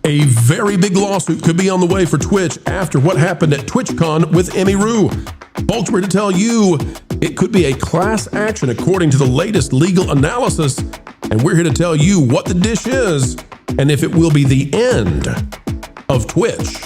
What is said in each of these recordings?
A very big lawsuit could be on the way for Twitch after what happened at TwitchCon with Emiru. Folks, we're to tell you it could be a class action according to the latest legal analysis, and we're here to tell you what the dish is and if it will be the end of Twitch.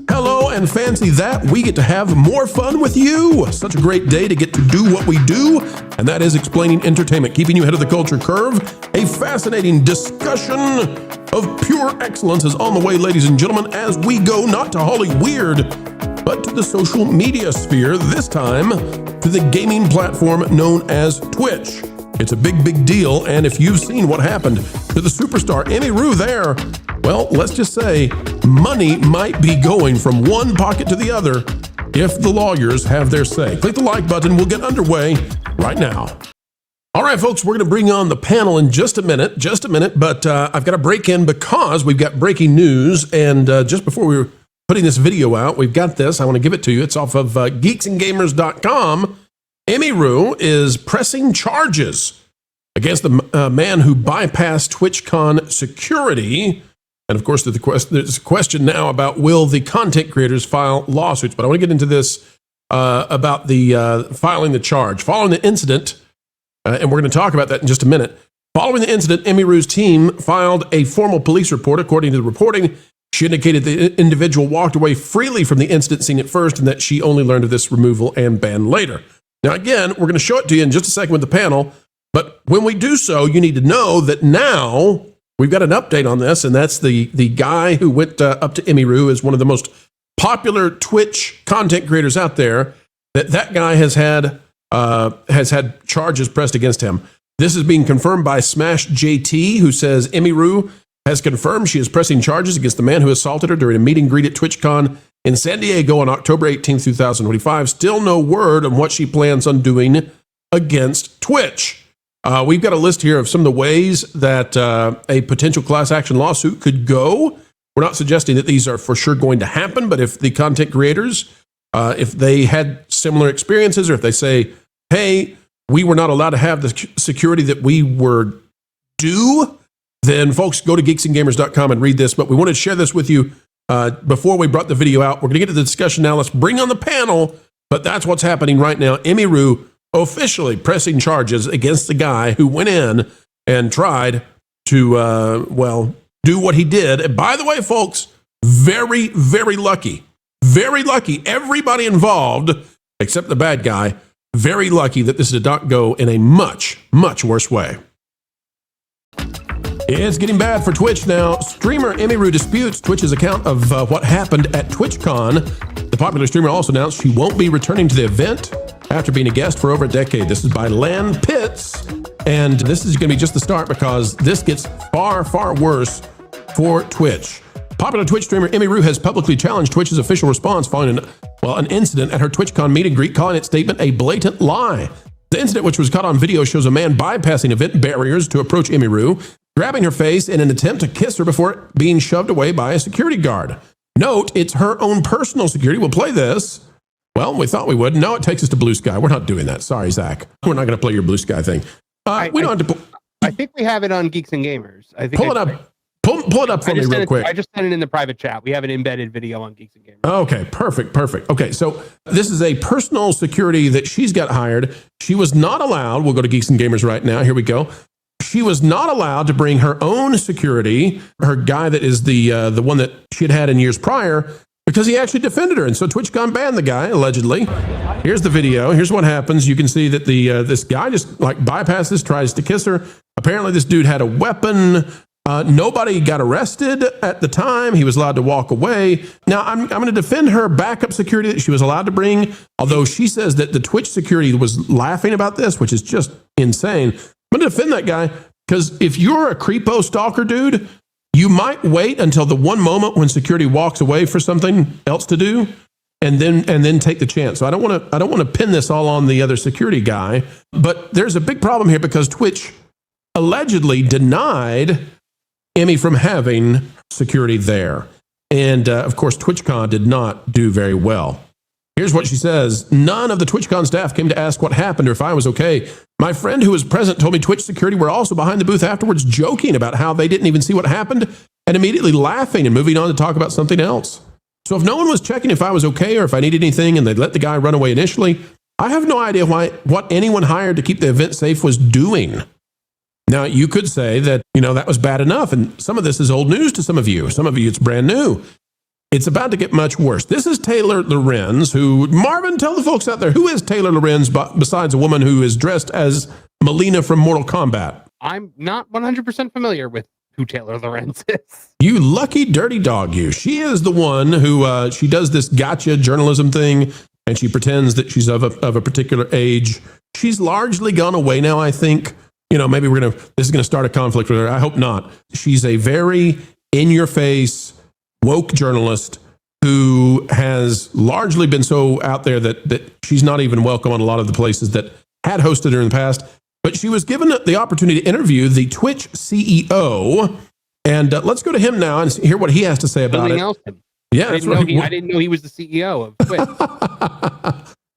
Hello, and fancy that we get to have more fun with you. Such a great day to get to do what we do, and that is explaining entertainment, keeping you ahead of the culture curve. A fascinating discussion of pure excellence is on the way, ladies and gentlemen, as we go not to Hollyweird, but to the social media sphere, this time to the gaming platform known as Twitch. It's a big, big deal, and if you've seen what happened to the superstar Emiru there, well, let's just say money might be going from one pocket to the other if the lawyers have their say. Click the like button. We'll get underway right now. All right, folks, we're going to bring on the panel in just a minute, but I've got to break in because we've got breaking news, and just before we were putting this video out, we've got this. I want to give it to you. It's off of geeksandgamers.com. Emiru is pressing charges against the man who bypassed TwitchCon security. And of course, there's a question now about will the content creators file lawsuits. But I want to get into this about the filing the charge. Following the incident, and we're going to talk about that in just a minute. Following the incident, Emiru's team filed a formal police report. According to the reporting, she indicated the individual walked away freely from the incident scene at first and that she only learned of this removal and ban later. Now, again, we're going to show it to you in just a second with the panel. But when we do so, you need to know that now we've got an update on this, and that's the guy who went up to Emiru as one of the most popular Twitch content creators out there. That guy has had charges pressed against him. This is being confirmed by Smash JT, who says Emiru has confirmed she is pressing charges against the man who assaulted her during a meet and greet at TwitchCon in San Diego on October 18, 2025. Still no word on what she plans on doing against Twitch. We've got a list here of some of the ways that a potential class action lawsuit could go. We're not suggesting that these are for sure going to happen, but if the content creators, if they had similar experiences, or if they say, hey, we were not allowed to have the security that we were due, then folks, go to geeksandgamers.com and read this. But we wanted to share this with you before we brought the video out. We're going to get to the discussion now. Let's bring on the panel, but that's what's happening right now. Emiru officially pressing charges against the guy who went in and tried to, do what he did. And by the way, folks, very, very lucky. Very lucky. Everybody involved, except the bad guy, very lucky that this did not go in a much, much worse way. It's getting bad for Twitch now. Streamer Emiru disputes Twitch's account of what happened at TwitchCon. The popular streamer also announced she won't be returning to the event after being a guest for over a decade. This is by Land Pitts, and this is going to be just the start because this gets far, far worse for Twitch. Popular Twitch streamer Emiru has publicly challenged Twitch's official response following an incident at her TwitchCon meet and greet, calling its statement a blatant lie. The incident, which was caught on video, shows a man bypassing event barriers to approach Emiru, grabbing her face in an attempt to kiss her before being shoved away by a security guard. Note, it's her own personal security. We'll play this. Well, we thought we would. No, it takes us to Blue Sky. We're not doing that. Sorry, Zach. We're not going to play your Blue Sky thing. We don't have to. I think we have it on Geeks and Gamers. I think pull it up. Pull it up for me real quick. I just sent it in the private chat. We have an embedded video on Geeks and Gamers. Okay, perfect. Okay, so this is a personal security that she's got hired. She was not allowed. We'll go to Geeks and Gamers right now. Here we go. She was not allowed to bring her own security, her guy that is the one that she had in years prior, because he actually defended her. And so TwitchCon banned the guy, allegedly. Here's the video. Here's what happens. You can see that this guy just like bypasses, tries to kiss her. Apparently, this dude had a weapon. Nobody got arrested at the time. He was allowed to walk away. Now, I'm going to defend her backup security that she was allowed to bring, although she says that the Twitch security was laughing about this, which is just insane. I'm going to defend that guy because if you're a creepo stalker dude, you might wait until the one moment when security walks away for something else to do, and then take the chance. So I don't want to pin this all on the other security guy, but there's a big problem here because Twitch allegedly denied Emmy from having security there. And of course, TwitchCon did not do very well. Here's what she says. None of the TwitchCon staff came to ask what happened or if I was okay. My friend who was present told me Twitch security were also behind the booth afterwards joking about how they didn't even see what happened and immediately laughing and moving on to talk about something else. So if no one was checking if I was okay or if I needed anything and they'd let the guy run away initially, I have no idea what anyone hired to keep the event safe was doing. Now, you could say that, that was bad enough, and some of this is old news to some of you. Some of you, it's brand new. It's about to get much worse. This is Taylor Lorenz, who, Marvin, tell the folks out there, who is Taylor Lorenz besides a woman who is dressed as Melina from Mortal Kombat? I'm not 100% familiar with who Taylor Lorenz is. You lucky dirty dog, you. She is the one who, she does this gotcha journalism thing, and she pretends that she's of a particular age. She's largely gone away now, I think. Maybe this is going to start a conflict with her. I hope not. She's a very in-your-face, woke journalist who has largely been so out there that she's not even welcome on a lot of the places that had hosted her in the past. But she was given the opportunity to interview the Twitch CEO. And let's go to him now and hear what he has to say about it. Nelson. Yeah, I didn't know he was the CEO of Twitch.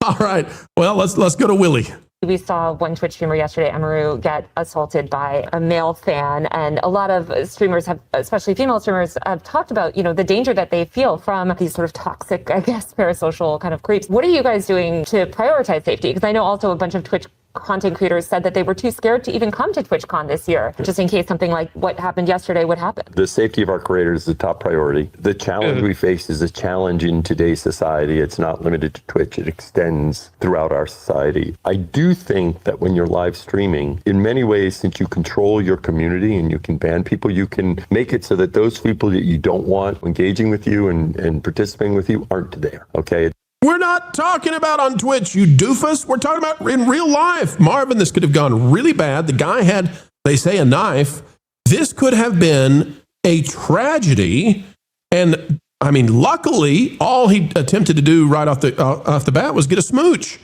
All right. Well, let's go to Willie. We saw one Twitch streamer yesterday, Emiru, get assaulted by a male fan. And a lot of streamers have, especially female streamers, have talked about, the danger that they feel from these sort of toxic, I guess, parasocial kind of creeps. What are you guys doing to prioritize safety? Because I know also a bunch of Twitch content creators said that they were too scared to even come to TwitchCon this year, just in case something like what happened yesterday would happen. The safety of our creators is the top priority. The challenge we face is a challenge in today's society. It's not limited to Twitch. It extends throughout our society. I do think that when you're live streaming, in many ways, since you control your community and you can ban people, you can make it so that those people that you don't want engaging with you and participating with you aren't there, okay? We're not talking about on Twitch, you doofus. We're talking about in real life. Marvin, this could have gone really bad. The guy had, they say, a knife. This could have been a tragedy. And luckily, all he attempted to do right off the bat was get a smooch.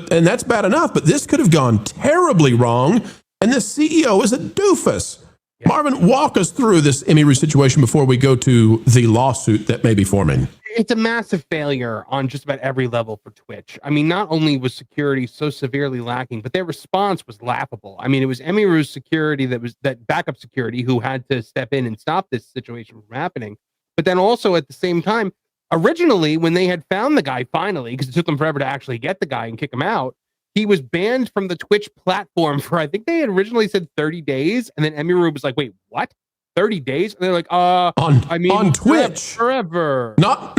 And that's bad enough. But this could have gone terribly wrong. And the CEO is a doofus. Yeah. Marvin, walk us through this Emiru situation before we go to the lawsuit that may be forming. It's a massive failure on just about every level for Twitch. Not only was security so severely lacking, but their response was laughable. It was Emiru's security that backup security who had to step in and stop this situation from happening. But then also at the same time, originally when they had found the guy finally, because it took them forever to actually get the guy and kick him out, he was banned from the Twitch platform for, I think they had originally said 30 days. And then Emiru was like, wait, what? 30 days? And they're like, on Twitch. Forever. Not,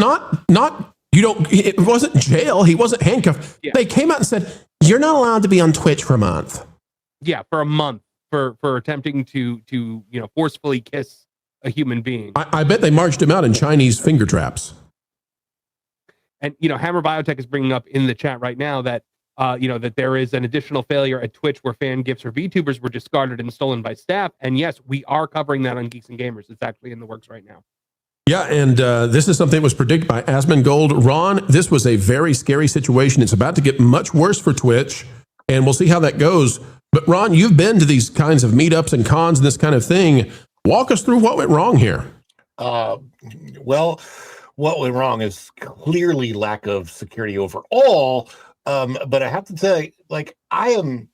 it wasn't jail. He wasn't handcuffed. Yeah. They came out and said, you're not allowed to be on Twitch for a month. Yeah, for a month for attempting to forcefully kiss a human being. I bet they marched him out in Chinese finger traps. And, Hammer Biotech is bringing up in the chat right now that, that there is an additional failure at Twitch where fan gifts or VTubers were discarded and stolen by staff. And yes, we are covering that on Geeks and Gamers. It's actually in the works right now. Yeah, and this is something that was predicted by Asmongold. Ron, this was a very scary situation. It's about to get much worse for Twitch, and we'll see how that goes. But Ron, you've been to these kinds of meetups and cons and this kind of thing. Walk us through what went wrong here. Well, what went wrong is clearly lack of security overall. But I have to say, I am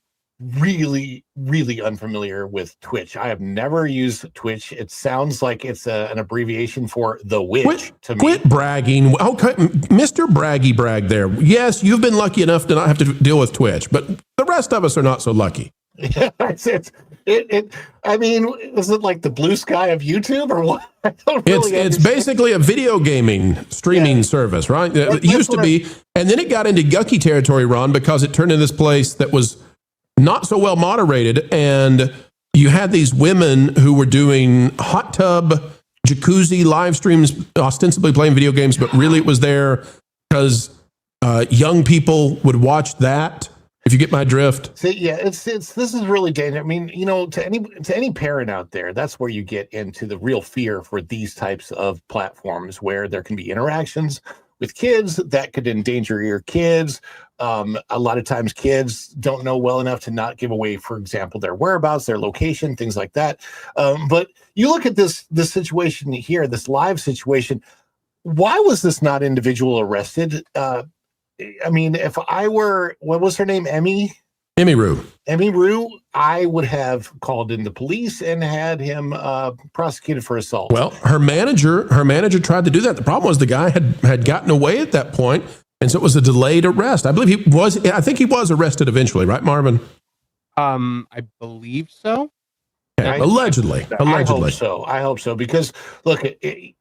really, really unfamiliar with Twitch. I have never used Twitch. It sounds like it's an abbreviation for the witch to me. Quit bragging. Okay, Mr. Braggy brag there. Yes, you've been lucky enough to not have to deal with Twitch, but the rest of us are not so lucky. Yeah, is it like the blue sky of YouTube or what? I don't really it's basically a video gaming streaming service, right? It used to be, and then it got into yucky territory, Ron, because it turned into this place that was not so well moderated, and you had these women who were doing hot tub, jacuzzi live streams, ostensibly playing video games, but really it was there because young people would watch that. If you get my drift. See, yeah, this is really dangerous. To any parent out there, that's where you get into the real fear for these types of platforms where there can be interactions with kids that could endanger your kids. A lot of times kids don't know well enough to not give away, for example, their whereabouts, their location, things like that. But you look at this situation here, this live situation. Why was this not individual arrested? If I were, what was her name? Emmy? Emiru, I would have called in the police and had him prosecuted for assault. Well, her manager tried to do that. The problem was the guy had gotten away at that point, and so it was a delayed arrest. I think he was arrested eventually, right, Marvin? I believe so. Okay. Allegedly. I hope so. Because look,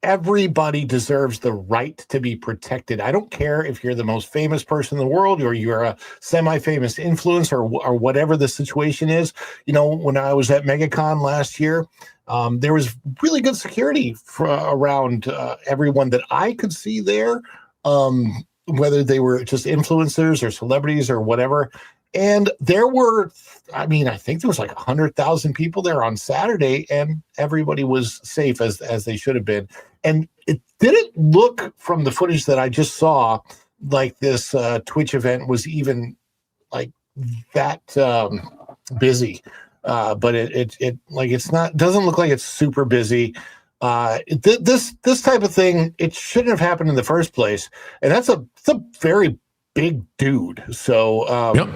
everybody deserves the right to be protected. I don't care if you're the most famous person in the world or you're a semi-famous influencer or whatever the situation is. You know, when I was at MegaCon last year, there was really good security around everyone that I could see there, whether they were just influencers or celebrities or whatever. And there were, I think there was like 100,000 people there on Saturday, and everybody was safe as they should have been. And it didn't look from the footage that I just saw like this Twitch event was even like that busy. But it's not, doesn't look like it's super busy. This type of thing, it shouldn't have happened in the first place. And that's a very big dude. So, yep.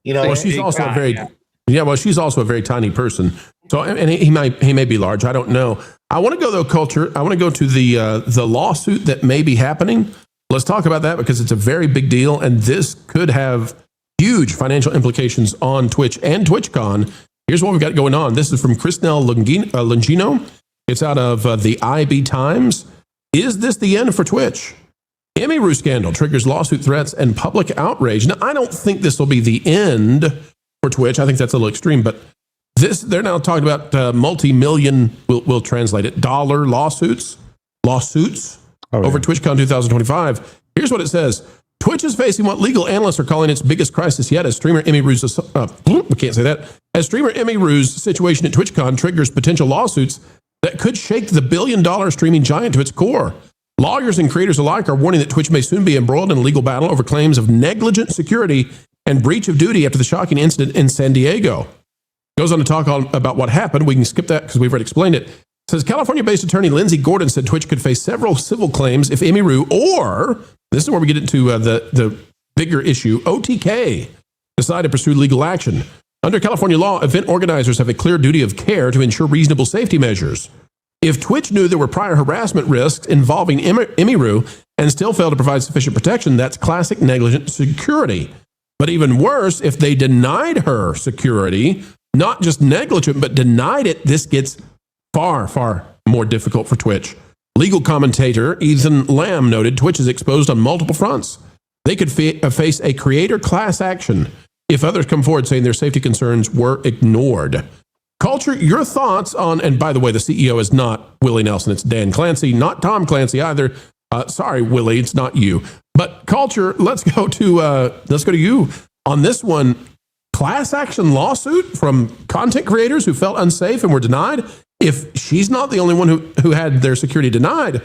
You know, well, she's also a very tiny person. So, and he may be large. I don't know. I want to go though, Culture. I want to go to the lawsuit that may be happening. Let's talk about that because it's a very big deal, and this could have huge financial implications on Twitch and TwitchCon. Here's what we've got going on. This is from Chrisnell Longino. It's out of the IB Times. Is this the end for Twitch? Emiru scandal triggers lawsuit threats and public outrage. Now, I don't think this will be the end for Twitch. I think that's a little extreme, but they're now talking about multi-million, we'll translate it, dollar lawsuits over TwitchCon 2025. Here's what it says. Twitch is facing what legal analysts are calling its biggest crisis yet as streamer Emiru's, we can't say that, as streamer Emiru's situation at TwitchCon triggers potential lawsuits that could shake the billion-dollar streaming giant to its core. Lawyers and creators alike are warning that Twitch may soon be embroiled in a legal battle over claims of negligent security and breach of duty after the shocking incident in San Diego. Goes on to talk about what happened. We can skip that because we've already explained it. Says California-based attorney Lindsay Gordon said Twitch could face several civil claims if Emiru or, this is where we get into the bigger issue, OTK, decide to pursue legal action. Under California law, event organizers have a clear duty of care to ensure reasonable safety measures. If Twitch knew there were prior harassment risks involving Emiru and still failed to provide sufficient protection, that's classic negligent security. But even worse, if they denied her security, not just negligent, but denied it, this gets far, far more difficult for Twitch. Legal commentator Ethan Lamb noted Twitch is exposed on multiple fronts. They could face a creator class action if others come forward saying their safety concerns were ignored. Culture, your thoughts on, and by the way, the CEO is not Willie Nelson, it's Dan Clancy, not Tom Clancy either. Sorry, Willie, it's not you. But Culture, let's go to you on this one. Class action lawsuit from content creators who felt unsafe and were denied. If she's not the only one who had their security denied,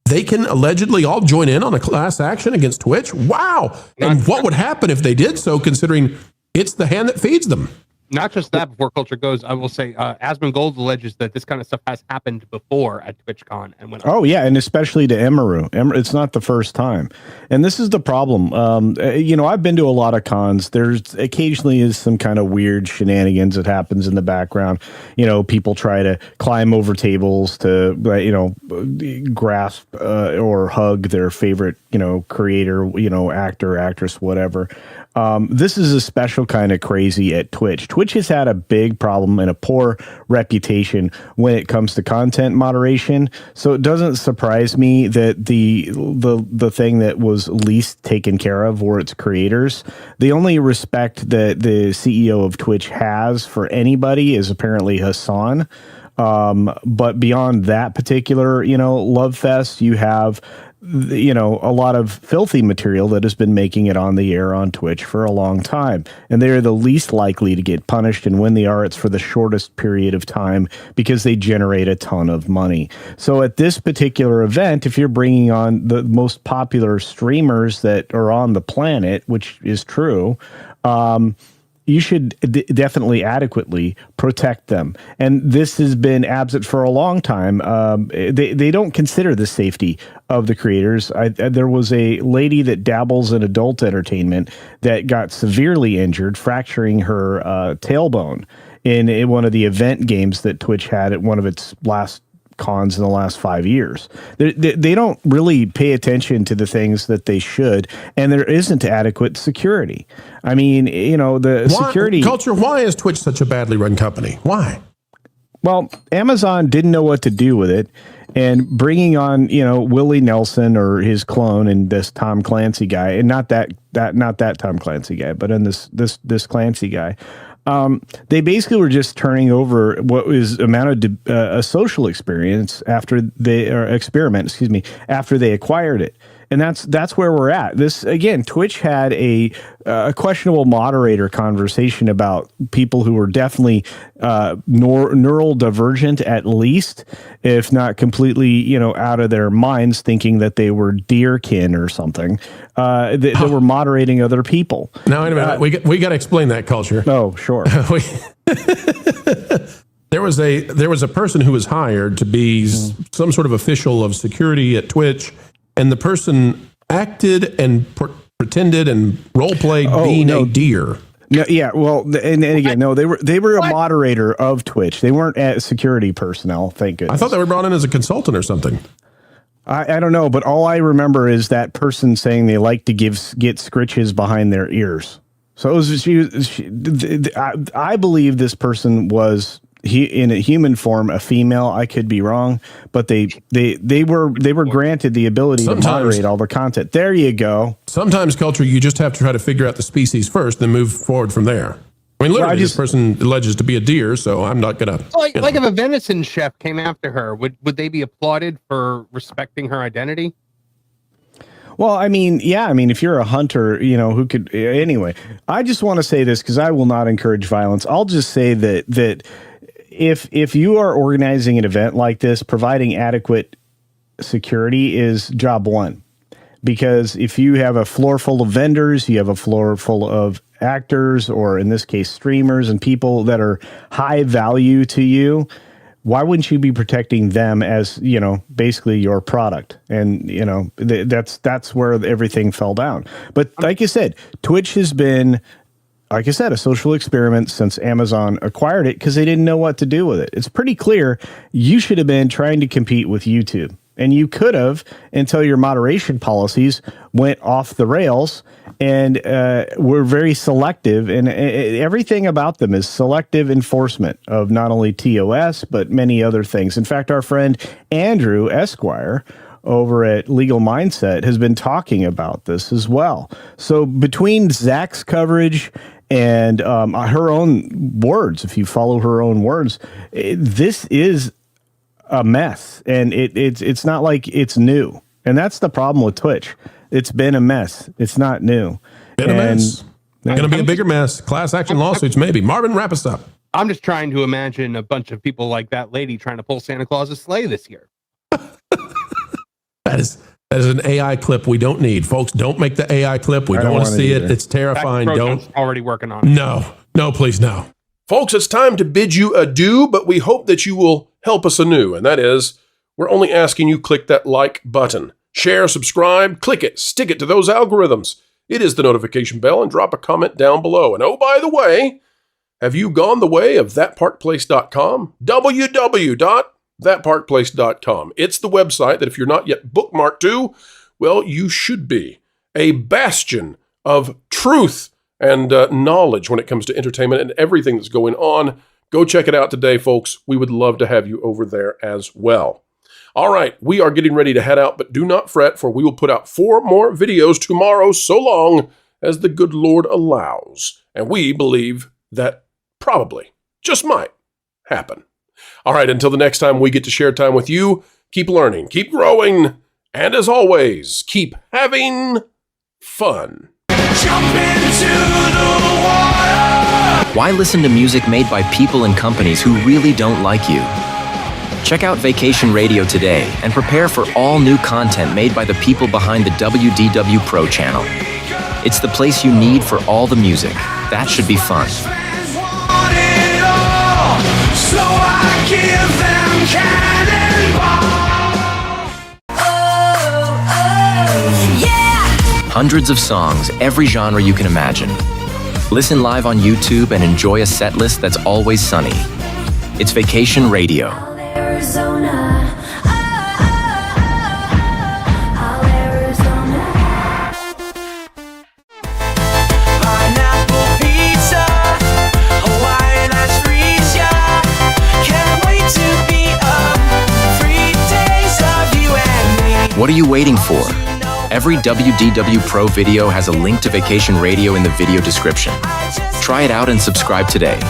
they can allegedly all join in on a class action against Twitch. Wow. And what would happen if they did so, considering it's the hand that feeds them? Not just that, before Culture goes, I will say Asmongold alleges that this kind of stuff has happened before at TwitchCon. And especially to Emiru. It's not the first time. And this is the problem. I've been to a lot of cons. There's occasionally is some kind of weird shenanigans that happens in the background. People try to climb over tables to, grasp or hug their favorite, creator, actor, actress, whatever. This is a special kind of crazy at Twitch. Twitch has had a big problem and a poor reputation when it comes to content moderation. So it doesn't surprise me that the thing that was least taken care of were its creators. The only respect that the CEO of Twitch has for anybody is apparently Hassan. But beyond that particular, love fest, you have a lot of filthy material that has been making it on the air on Twitch for a long time. And they're the least likely to get punished. And when they are, it's for the shortest period of time because they generate a ton of money. So at this particular event, if you're bringing on the most popular streamers that are on the planet, which is true, definitely adequately protect them. And this has been absent for a long time. They don't consider the safety of the creators. There was a lady that dabbles in adult entertainment that got severely injured, fracturing her tailbone in one of the event games that Twitch had at one of its last cons in the last 5 years. They don't really pay attention to the things that they should, and there isn't adequate security. I mean, security culture. Why is Twitch such a badly run company? Why? Well, Amazon didn't know what to do with it, and bringing on Willie Nelson or his clone and this Tom Clancy guy, and not that Tom Clancy guy, but in this Clancy guy. They basically were just turning over what was amounted to a social experiment after they acquired it. And that's where we're at. This again, Twitch had a questionable moderator conversation about people who were definitely neural divergent, at least, if not completely, out of their minds, thinking that they were deerkin or something. They were moderating other people. Now, wait a minute. We got to explain that culture. Oh, sure. There was a person who was hired to be some sort of official of security at Twitch. And the person acted and pretended and role played being a deer. No, yeah, well, and again, no, they were a moderator of Twitch. They weren't security personnel. Thank goodness. I thought they were brought in as a consultant or something. I don't know, but all I remember is that person saying they like to get scritches behind their ears. So it was I believe this person was in a human form, a female. I could be wrong, but they were granted the ability to moderate all the content. There you go. Sometimes, culture, you just have to try to figure out the species first, then move forward from there. I mean, literally, this person alleges to be a deer, so I'm not gonna. Like if a venison chef came after her, would they be applauded for respecting her identity? Well, I mean, yeah. I mean, if you're a hunter, who could. Anyway, I just want to say this because I will not encourage violence. I'll just say that. If you are organizing an event like this, providing adequate security is job one. Because if you have a floor full of vendors, you have a floor full of actors, or in this case, streamers and people that are high value to you, why wouldn't you be protecting them as, basically your product? And, that's where everything fell down. But like you said, Twitch has been, like I said, a social experiment since Amazon acquired it because they didn't know what to do with it. It's pretty clear you should have been trying to compete with YouTube. And you could have until your moderation policies went off the rails and were very selective. And everything about them is selective enforcement of not only TOS, but many other things. In fact, our friend Andrew Esquire over at Legal Mindset has been talking about this as well. So between Zach's coverage and her own words, if you follow her own words, this is a mess, and it's not like it's new. And that's the problem with Twitch. It's been a mess. It's not new. Been a mess. Going to be a bigger mess. Class action lawsuits, maybe. Marvin, wrap us up. I'm just trying to imagine a bunch of people like that lady trying to pull Santa Claus's sleigh this year. That is an AI clip we don't need. Folks, don't make the AI clip. We don't want to see it. It's terrifying. Protons already working on it. No, please, no. Folks, it's time to bid you adieu, but we hope that you will help us anew. And that is, we're only asking you click that like button. Share, subscribe, click it, stick it to those algorithms. It is the notification bell, and drop a comment down below. And oh, by the way, have you gone the way of thatparkplace.com? www.thatparkplace.com. It's the website that if you're not yet bookmarked to, well, you should be. A bastion of truth and knowledge when it comes to entertainment and everything that's going on. Go check it out today, folks. We would love to have you over there as well. All right, we are getting ready to head out, but do not fret, for we will put out 4 more videos tomorrow, so long as the good Lord allows. And we believe that probably, just might, happen. All right, until the next time we get to share time with you, keep learning, keep growing, and as always, keep having fun. Jump into the water! Why listen to music made by people and companies who really don't like you? Check out Vacation Radio today and prepare for all new content made by the people behind the WDW Pro Channel. It's the place you need for all the music. That should be fun. So I give them cannonball. Yeah. Hundreds of songs, every genre you can imagine. Listen live on YouTube and enjoy a set list that's always sunny. It's Vacation Radio. Arizona. What are you waiting for? Every WDW Pro video has a link to Vacation Radio in the video description. Try it out and subscribe today.